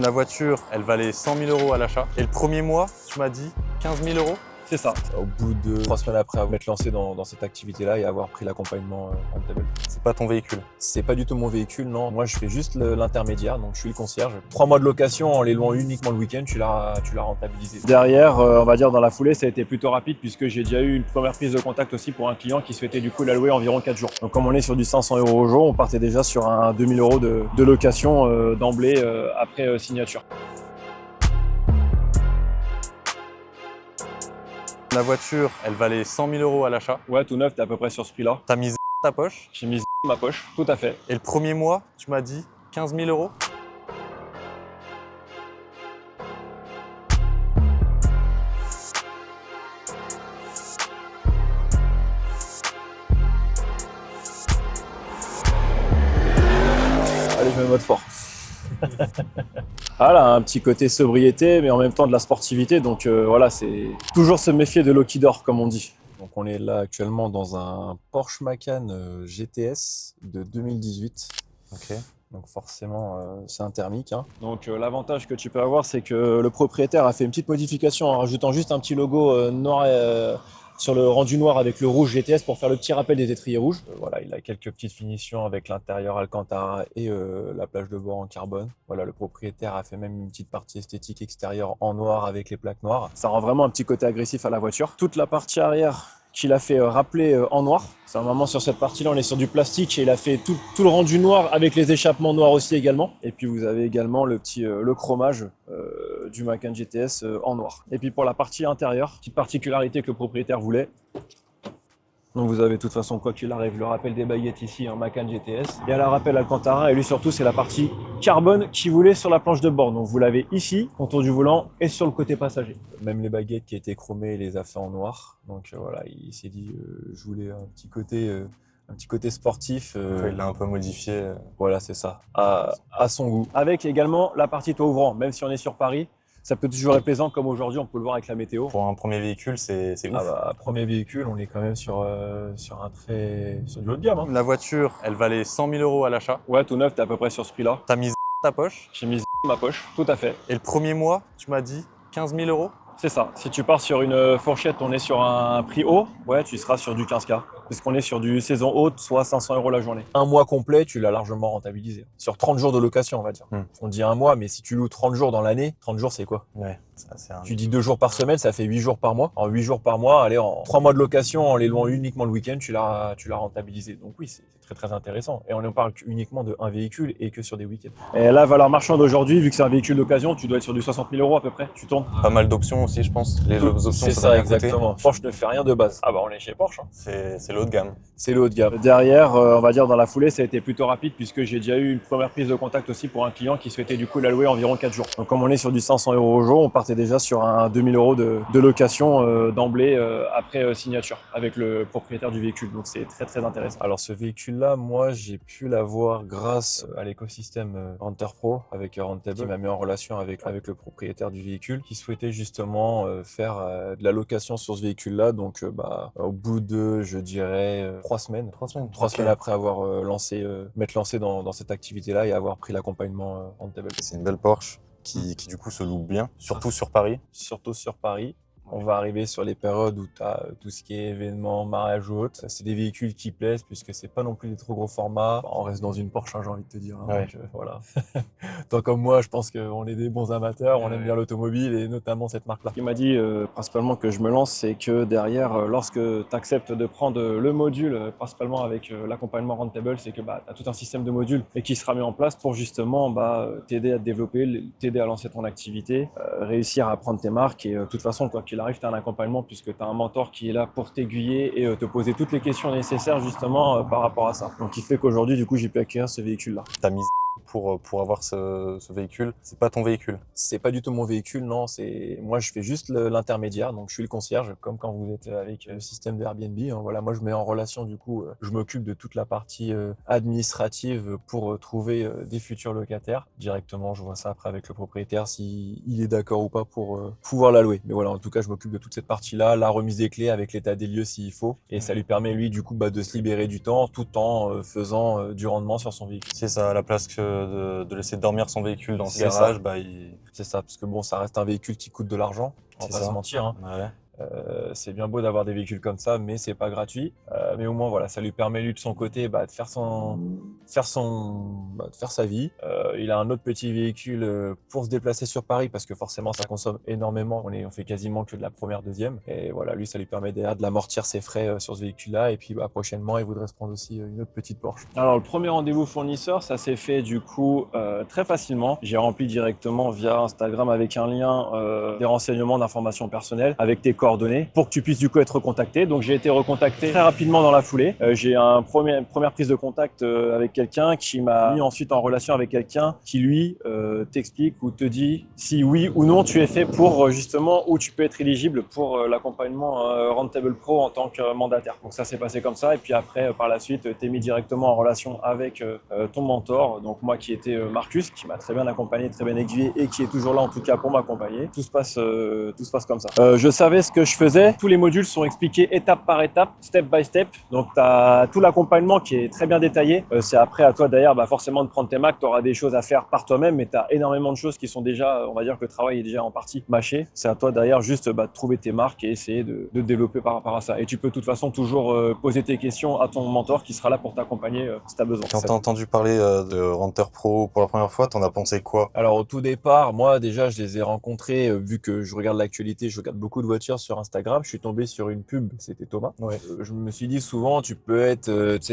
La voiture, elle valait 100 000 € à l'achat. Et le premier mois, tu m'as dit 15 000 €. C'est ça. Au bout de 3 semaines après m'être lancé dans cette activité-là et avoir pris l'accompagnement Rentable. C'est pas ton véhicule. C'est pas du tout mon véhicule, non. Moi, je fais juste l'intermédiaire, donc je suis le concierge. 3 mois de location en les louant uniquement le week-end, tu l'as rentabilisé. Derrière, on va dire dans la foulée, ça a été plutôt rapide puisque j'ai déjà eu une première prise de contact aussi pour un client qui souhaitait du coup la louer environ 4 jours. Donc comme on est sur du 500 € au jour, on partait déjà sur un 2000 € de location d'emblée après signature. La voiture, elle valait 100 000 € à l'achat. Ouais, tout neuf, t'es à peu près sur ce prix-là. T'as mis ta poche. J'ai mis ma poche, tout à fait. Et le premier mois, tu m'as dit 15 000 €. Allez, je me mode fort. Voilà, un petit côté sobriété, mais en même temps de la sportivité. Donc voilà, c'est toujours se méfier de l'eau qui dort, comme on dit. Donc on est là actuellement dans un Porsche Macan GTS de 2018. Ok. Donc forcément, c'est un thermique. Hein. Donc l'avantage que tu peux avoir, c'est que le propriétaire a fait une petite modification en rajoutant juste un petit logo noir sur le rendu noir avec le rouge GTS pour faire le petit rappel des étriers rouges. Voilà, il a quelques petites finitions avec l'intérieur Alcantara et la plage de bord en carbone. Voilà, le propriétaire a fait même une petite partie esthétique extérieure en noir avec les plaques noires. Ça rend vraiment un petit côté agressif à la voiture. Toute la partie arrière qu'il a fait rappeler en noir. C'est normalement sur cette partie-là, on est sur du plastique et il a fait tout le rendu noir avec les échappements noirs aussi également. Et puis vous avez également le chromage du Macan GTS en noir. Et puis pour la partie intérieure, petite particularité que le propriétaire voulait. Donc vous avez de toute façon, quoi qu'il arrive, le rappel des baguettes ici en Macan GTS. Il y a le rappel Alcantara et lui surtout c'est la partie carbone qu'il voulait sur la planche de bord. Donc vous l'avez ici, autour du volant et sur le côté passager. Même les baguettes qui étaient chromées, il les a fait en noir. Donc voilà, il s'est dit je voulais un petit côté sportif. Il l'a un peu modifié. Voilà, c'est ça, à son goût. Avec également la partie toit ouvrant, même si on est sur Paris. Ça peut toujours être plaisant comme aujourd'hui, on peut le voir avec la météo. Pour un premier véhicule, c'est ouf. Ah bah, premier véhicule, on est quand même sur du haut de gamme. Hein. La voiture, elle valait 100 000 € à l'achat. Ouais, tout neuf, t'es à peu près sur ce prix-là. T'as mis ta poche. J'ai mis ma poche, tout à fait. Et le premier mois, tu m'as dit 15 000 €. C'est ça. Si tu pars sur une fourchette, on est sur un prix haut, ouais, tu seras sur du 15K. Puisqu'on est sur du saison haute, soit 500 € la journée. Un mois complet, tu l'as largement rentabilisé. Sur 30 jours de location, on va dire. On dit un mois, mais si tu loues 30 jours dans l'année, 30 jours, c'est quoi? Ouais, ça, c'est un... Tu dis 2 jours par semaine, ça fait 8 jours par mois. En 8 jours par mois, allez, en 3 mois de location, en les louant uniquement le week-end, tu l'as rentabilisé. Donc oui, c'est très intéressant. Et on ne parle uniquement de un véhicule et que sur des week-ends. Et la valeur marchande aujourd'hui, vu que c'est un véhicule d'occasion, tu dois être sur du 60 000 € à peu près. Tu tournes. Pas mal d'options aussi, je pense. Les options, c'est ça ça, doit bien coûter. exactement. Porsche ne fait rien de base. Ah bah on est chez Porsche. Hein. C'est le haut de gamme. C'est le haut de gamme. Derrière, on va dire dans la foulée, ça a été plutôt rapide puisque j'ai déjà eu une première prise de contact aussi pour un client qui souhaitait du coup la louer environ 4 jours. Donc comme on est sur du 500 € au jour, on partait déjà sur un 2000 € de location d'emblée après signature avec le propriétaire du véhicule. Donc c'est très intéressant. Alors ce véhicule-là, moi j'ai pu l'avoir grâce à l'écosystème Renter Pro avec Rentable qui m'a mis en relation avec le propriétaire du véhicule qui souhaitait justement faire de la location sur ce véhicule-là. Donc au bout de, je dirais, 3 semaines. 3 semaines après avoir m'être lancé dans cette activité-là et avoir pris l'accompagnement Rentable. C'est une belle Porsche qui du coup se loue bien, surtout sur Paris. Surtout sur Paris. On va arriver sur les périodes où tu as tout ce qui est événements, mariage ou autre. C'est des véhicules qui plaisent puisque c'est pas non plus des trop gros formats. On reste dans une Porsche, hein, j'ai envie de te dire. Hein, ouais. Donc, voilà. Toi comme moi, je pense qu'on est des bons amateurs, on aime bien l'automobile et notamment cette marque-là. Ce qui m'a dit principalement que je me lance, c'est que derrière, lorsque tu acceptes de prendre le module, principalement avec l'accompagnement Rentable, c'est que tu as tout un système de modules et qui sera mis en place pour justement t'aider à te développer, t'aider à lancer ton activité, réussir à prendre tes marques et de toute façon, quoi qu'il arrive, tu as un accompagnement puisque tu as un mentor qui est là pour t'aiguiller et te poser toutes les questions nécessaires justement par rapport à ça. Donc, il fait qu'aujourd'hui, du coup, j'ai pu acquérir ce véhicule-là. T'as mis pour avoir ce véhicule, c'est pas ton véhicule. C'est pas du tout mon véhicule, non. Moi, je fais juste l'intermédiaire, donc je suis le concierge, comme quand vous êtes avec le système de Airbnb. Hein. Voilà, moi, je mets en relation, du coup, je m'occupe de toute la partie administrative pour trouver des futurs locataires. Directement, je vois ça après avec le propriétaire, s'il est d'accord ou pas pour pouvoir la louer. Mais voilà, en tout cas, je m'occupe de toute cette partie-là, la remise des clés avec l'état des lieux s'il faut. Et ça lui permet, lui, du coup, de se libérer du temps tout en faisant du rendement sur son véhicule. C'est ça, à la place que de laisser dormir son véhicule dans ce C'est ça. garage, bah, C'est ça, parce que bon, ça reste un véhicule qui coûte de l'argent, on va c'est pas se ça. mentir, hein. Ouais. C'est bien beau d'avoir des véhicules comme ça, mais c'est pas gratuit. Mais au moins, voilà, ça lui permet lui de son côté de faire sa vie. Il a un autre petit véhicule pour se déplacer sur Paris parce que forcément, ça consomme énormément. On fait quasiment que de la première, deuxième. Et voilà, lui, ça lui permet déjà de l'amortir ses frais sur ce véhicule-là. Et puis prochainement, il voudrait se prendre aussi une autre petite Porsche. Alors, le premier rendez-vous fournisseur, ça s'est fait du coup très facilement. J'ai rempli directement via Instagram avec un lien des renseignements d'informations personnelles avec tes coordonnées pour que tu puisses du coup être recontacté. Donc j'ai été recontacté très rapidement dans la foulée. J'ai une première prise de contact avec quelqu'un qui m'a mis ensuite en relation avec quelqu'un qui lui t'explique ou te dit si oui ou non tu es fait pour justement où tu peux être éligible pour l'accompagnement Rentable Pro en tant que mandataire. Donc ça s'est passé comme ça et puis après par la suite tu es mis directement en relation avec ton mentor, donc moi qui était Marcus, qui m'a très bien accompagné, très bien aiguillé et qui est toujours là en tout cas pour m'accompagner. Tout se passe comme ça. Je savais ce que je faisais. Tous les modules sont expliqués étape par étape, step by step. Donc, tu as tout l'accompagnement qui est très bien détaillé. C'est après à toi d'ailleurs forcément de prendre tes marques. Tu auras des choses à faire par toi-même, mais tu as énormément de choses qui sont déjà, on va dire que le travail est déjà en partie mâché. C'est à toi d'ailleurs juste de trouver tes marques et essayer de te développer par rapport à ça. Et tu peux de toute façon toujours poser tes questions à ton mentor qui sera là pour t'accompagner si tu as besoin. Quand t'as entendu parler de Renter Pro pour la première fois, t'en as pensé quoi? Alors au tout départ, moi déjà je les ai rencontrés, vu que je regarde l'actualité, je regarde beaucoup de voitures sur Instagram, je suis tombé sur une pub, c'était Thomas. Ouais. Je me suis dit souvent tu peux être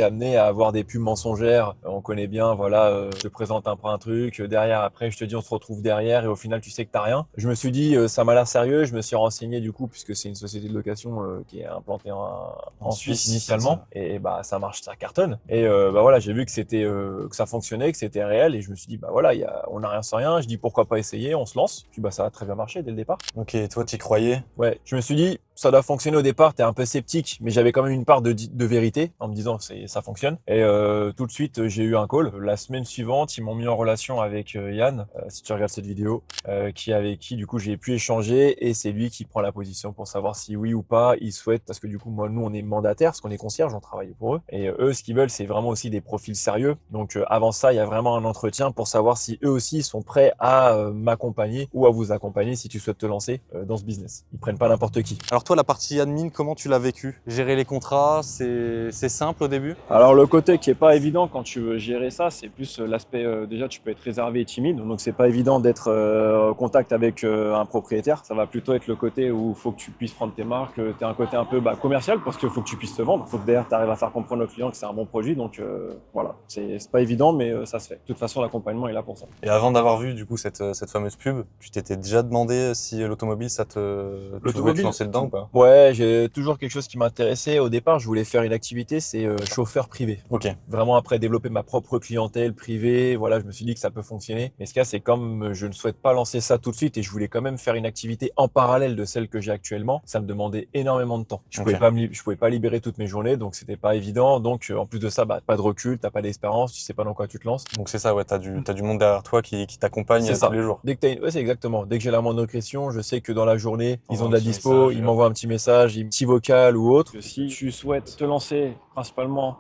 amené à avoir des pubs mensongères, on connaît bien, voilà, je te présente un truc, derrière après je te dis on se retrouve derrière et au final tu sais que t'as rien. Je me suis dit ça m'a l'air sérieux, je me suis renseigné du coup puisque c'est une société de location qui est implantée en Suisse initialement et ça marche, ça cartonne et voilà, j'ai vu que c'était que ça fonctionnait, que c'était réel et je me suis dit voilà, on n'a rien sans rien, je dis pourquoi pas essayer, on se lance, puis ça a très bien marché dès le départ. Ok, toi t'y croyais? Ouais, je me suis dit ça doit fonctionner au départ, t'es un peu sceptique, mais j'avais quand même une part de vérité en me disant ça fonctionne. Et tout de suite, j'ai eu un call. La semaine suivante, ils m'ont mis en relation avec Yann, si tu regardes cette vidéo, avec qui du coup j'ai pu échanger et c'est lui qui prend la position pour savoir si oui ou pas ils souhaitent, parce que du coup nous on est mandataires, parce qu'on est concierge, on travaille pour eux. Et eux, ce qu'ils veulent, c'est vraiment aussi des profils sérieux. Donc avant ça, il y a vraiment un entretien pour savoir si eux aussi sont prêts à m'accompagner ou à vous accompagner si tu souhaites te lancer dans ce business. Ils prennent pas n'importe qui. Alors toi, la partie admin, comment tu l'as vécu? Gérer les contrats, c'est simple au début? Alors le côté qui est pas évident quand tu veux gérer ça, c'est plus l'aspect déjà tu peux être réservé et timide, donc c'est pas évident d'être en contact avec un propriétaire. Ça va plutôt être le côté où il faut que tu puisses prendre tes marques, tu as un côté un peu commercial parce qu'il faut que tu puisses te vendre, il faut que derrière tu arrives à faire comprendre au client que c'est un bon produit, donc voilà, c'est pas évident mais ça se fait. De toute façon l'accompagnement est là pour ça. Et avant d'avoir vu du coup cette fameuse pub, tu t'étais déjà demandé si l'automobile tu pouvais te lancer dedans ou pas? Ouais, j'ai toujours quelque chose qui m'intéressait. Au départ, je voulais faire une activité, c'est chauffeur privé. Ok. Vraiment après développer ma propre clientèle privée, voilà, je me suis dit que ça peut fonctionner. Mais ce cas, c'est comme je ne souhaite pas lancer ça tout de suite et je voulais quand même faire une activité en parallèle de celle que j'ai actuellement, ça me demandait énormément de temps. Je pouvais pas libérer toutes mes journées, donc c'était pas évident. Donc en plus de ça, pas de recul, t'as pas d'expérience, tu sais pas dans quoi tu te lances. Donc c'est ça, ouais, t'as du monde derrière toi qui t'accompagne tous les jours. Dès que ouais, c'est exactement. Dès que j'ai la moindre question, je sais que dans la journée, ils ont de la dispo, ils m'envoient un petit message, un petit vocal ou autre. Si tu souhaites te lancer principalement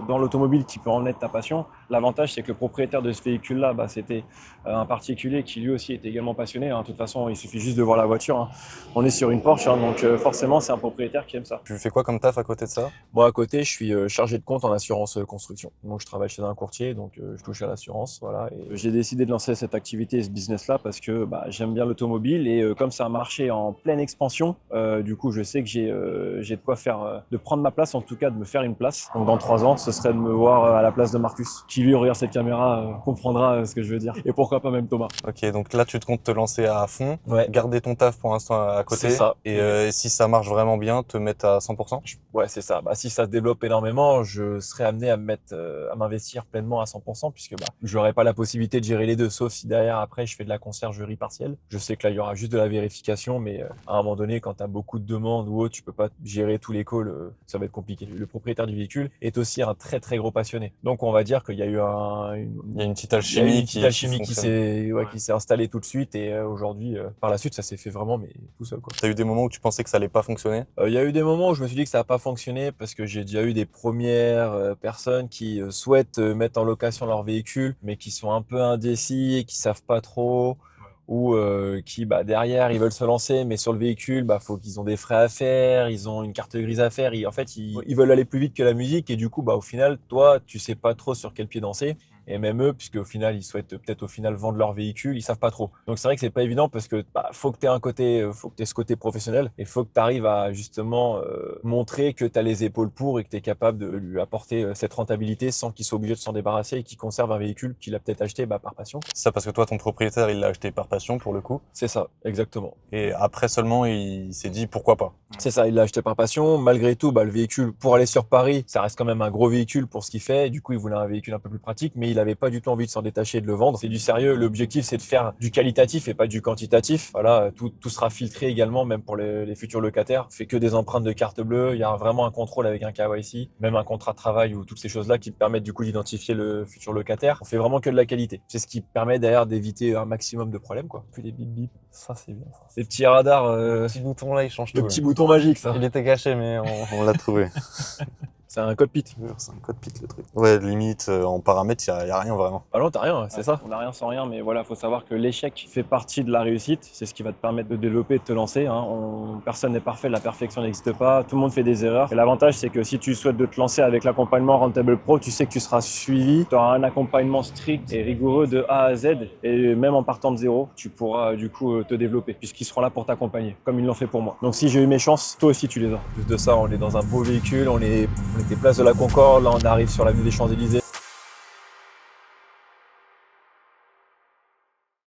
dans l'automobile qui peut en être ta passion, l'avantage c'est que le propriétaire de ce véhicule-là, c'était un particulier qui lui aussi était également passionné. De toute façon, il suffit juste de voir la voiture. On est sur une Porsche, donc forcément c'est un propriétaire qui aime ça. Tu fais quoi comme taf à côté de ça? Moi à côté, je suis chargé de compte en assurance construction. Donc je travaille chez un courtier, donc je touche à l'assurance, voilà. Et j'ai décidé de lancer cette activité et ce business-là parce que j'aime bien l'automobile et comme c'est un marché en pleine expansion, du coup je sais que j'ai de quoi faire, de prendre ma place, en tout cas de me faire une place. Donc dans 3 ans, ce serait de me voir à la place de Marcus, qui lui regarde cette caméra comprendra ce que je veux dire. Et pourquoi pas même Thomas. Ok, donc là tu te comptes te lancer à fond, Ouais. garder ton taf pour l'instant à côté. C'est ça. Et si ça marche vraiment bien, te mettre à 100%? Ouais, c'est ça. Si ça se développe énormément, je serais amené à à m'investir pleinement à 100% puisque j'aurais pas la possibilité de gérer les deux, sauf si derrière après je fais de la conciergerie partielle. Je sais que là il y aura juste de la vérification, mais à un moment donné, quand tu as beaucoup de demandes ou autre, tu peux pas gérer tous les calls, ça va être compliqué. Le propriétaire du véhicule est aussi un très très gros passionné. Donc on va dire qu'il y a eu il y a une petite alchimie qui s'est installée tout de suite et aujourd'hui, par la suite, ça s'est fait vraiment mais tout seul, quoi. T'as eu des moments où tu pensais que ça allait pas fonctionner? Il y a eu des moments où je me suis dit que ça n'a pas fonctionné parce que j'ai déjà eu des premières personnes qui souhaitent mettre en location leur véhicule, mais qui sont un peu indécis et qui savent pas trop, ou qui derrière ils veulent se lancer, mais sur le véhicule, faut qu'ils ont des frais à faire, ils ont une carte grise à faire. En fait, ils veulent aller plus vite que la musique et du coup, au final, toi, tu sais pas trop sur quel pied danser. Et même eux, puisque au final, ils souhaitent peut-être au final vendre leur véhicule, ils savent pas trop. Donc c'est vrai que c'est pas évident parce que faut que tu aies faut que tu aies ce côté professionnel et faut que tu arrives à justement montrer que tu as les épaules pour et que tu es capable de lui apporter cette rentabilité sans qu'il soit obligé de s'en débarrasser et qu'il conserve un véhicule qu'il a peut-être acheté par passion. Ça parce que toi, ton propriétaire, il l'a acheté par passion pour le coup. C'est ça, exactement. Et après seulement, il s'est dit pourquoi pas. C'est ça, il l'a acheté par passion. Malgré tout, le véhicule, pour aller sur Paris, ça reste quand même un gros véhicule pour ce qu'il fait. Du coup, il voulait un véhicule un peu plus pratique, mais il avait pas du tout envie de s'en détacher et de le vendre. C'est du sérieux. L'objectif, c'est de faire du qualitatif et pas du quantitatif. Voilà, tout sera filtré également, même pour les futurs locataires. On fait que des empreintes de carte bleue. Il y a vraiment un contrôle avec un KYC, même un contrat de travail ou toutes ces choses-là qui permettent du coup d'identifier le futur locataire. On fait vraiment que de la qualité. C'est ce qui permet d'ailleurs d'éviter un maximum de problèmes, quoi. Puis les bip bip, ça c'est bien. Ces petits radars, le petit bouton là, il change tout. Le petit bouton magique, ça. Il était caché, mais on l'a trouvé. C'est un cockpit. C'est un cockpit le truc. Ouais, limite, en paramètres, il y a rien vraiment. Ah non, t'as rien, c'est ça. On n'a rien sans rien, mais voilà, faut savoir que l'échec fait partie de la réussite. C'est ce qui va te permettre de développer, de te lancer. Personne n'est parfait, la perfection n'existe pas. Tout le monde fait des erreurs. Et l'avantage, c'est que si tu souhaites de te lancer avec l'accompagnement Rentable Pro, tu sais que tu seras suivi. Tu auras un accompagnement strict et rigoureux de A à Z. Et même en partant de zéro, tu pourras du coup te développer, puisqu'ils seront là pour t'accompagner, comme ils l'ont fait pour moi. Donc si j'ai eu mes chances, toi aussi tu les as. En plus de ça, on est dans un beau véhicule, on était place de la Concorde, là on arrive sur l'avenue des Champs-Élysées.